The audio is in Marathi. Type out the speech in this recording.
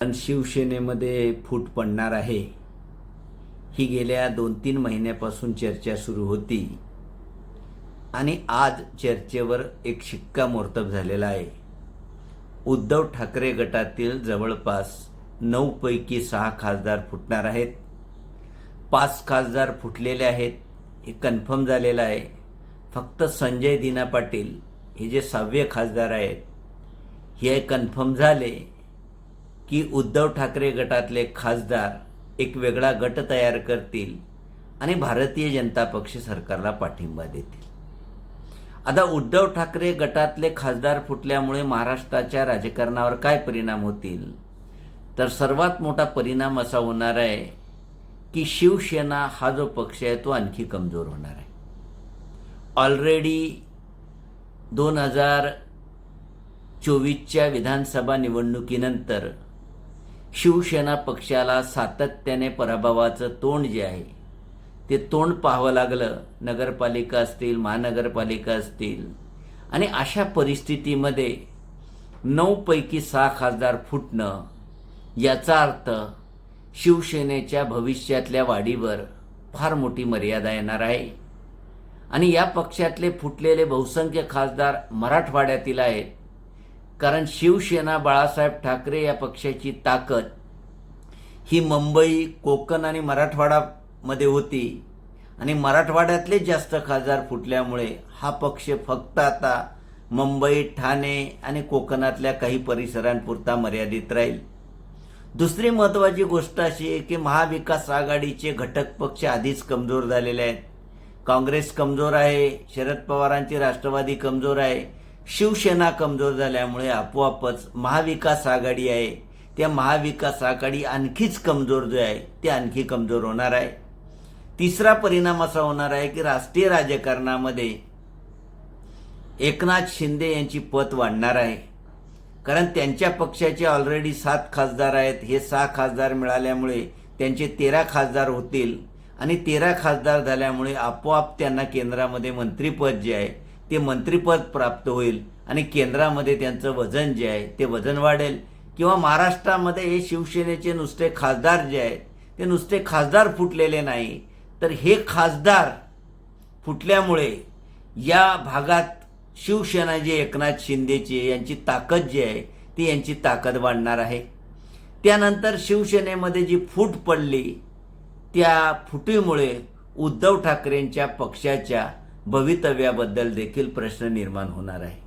पण शिवसेनेमध्ये फूट पडणार आहे ही गेल्या 2-3 महिन्यापासून चर्चा सुरू होती आणि आज चर्चेवर एक शिक्कामोर्तब झालेला आहे. उद्धव ठाकरे गटातील जवळपास 9 पैकी 6 खासदार फुटणार आहेत. 5 खासदार फुटलेले आहेत हे कन्फर्म झालेलं आहे. फक्त संजय दिना पाटील हे जे 6वे खासदार आहेत हे कन्फर्म झाले की उद्धव ठाकरे गटातले खासदार एक वेगळा गट तयार करतील आणि भारतीय जनता पक्ष सरकारला पाठिंबा देतील. आता उद्धव ठाकरे गटातले खासदार फुटल्यामुळे महाराष्ट्राच्या राजकारणावर काय परिणाम होतील, तर सर्वात मोठा परिणाम असा होणार आहे की शिवसेना हा जो पक्ष आहे तो आणखी कमजोर होणार आहे. ऑलरेडी 2024च्या विधानसभा निवडणुकीनंतर शिवसेना पक्षाला सातत्याने पराभवाचं तोंड जे आहे ते तोंड पाहावं लागलं. नगरपालिका असतील, महानगरपालिका असतील, आणि अशा परिस्थितीमध्ये 9 पैकी 6 खासदार फुटणं याचा अर्थ शिवसेनेच्या भविष्यातल्या वाढीवर फार मोठी मर्यादा येणार आहे. आणि या पक्षातले फुटलेले बहुसंख्य खासदार मराठवाड्यातील आहेत, कारण शिवसेना बाळासाहेब ठाकरे या पक्षाची ताकद ही मुंबई, कोकण आणि मराठवाडामध्ये होती आणि मराठवाड्यातले जास्त खासदार फुटल्यामुळे हा पक्ष फक्त आता मुंबई, ठाणे आणि कोकणातल्या काही परिसरांपुरता मर्यादित राहील. दुसरी महत्त्वाची गोष्ट अशी आहे की महाविकास आघाडीचे घटक पक्ष आधीच कमजोर झालेले आहेत. काँग्रेस कमजोर आहे, शरद पवारांची राष्ट्रवादी कमजोर आहे, शिवसेना कमजोर झाल्यामुळे आपोआपच महाविकास आघाडी आहे त्या महाविकास आघाडी आणखीच कमजोर जो आहे ते आणखी कमजोर होणार आहे. तिसरा परिणाम असा होणार आहे की राष्ट्रीय राजकारणामध्ये एकनाथ शिंदे यांची पत वाढणार आहे, कारण त्यांच्या पक्षाचे ऑलरेडी 7 खासदार आहेत. हे 6 खासदार मिळाल्यामुळे त्यांचे 13 खासदार होतील आणि 13 खासदार झाल्यामुळे आपोआप त्यांना केंद्रामध्ये मंत्रिपद जे आहे ते मंत्रिपद प्राप्त होईल आणि केंद्रामध्ये त्यांचं वजन जे आहे ते वजन वाढेल. किंवा महाराष्ट्रामध्ये हे शिवसेनेचे नुसते खासदार जे आहेत ते नुसते खासदार फुटलेले नाही, तर हे खासदार फुटल्यामुळे या भागात शिवसेना जे एकनाथ शिंदेची यांची ताकद जी आहे ती यांची ताकद वाढणार आहे. त्यानंतर शिवसेनेमध्ये जी फूट पडली त्या फुटीमुळे उद्धव ठाकरेंच्या पक्षाच्या भवितव्याबद्दल देखील प्रश्न निर्माण होणार आहे.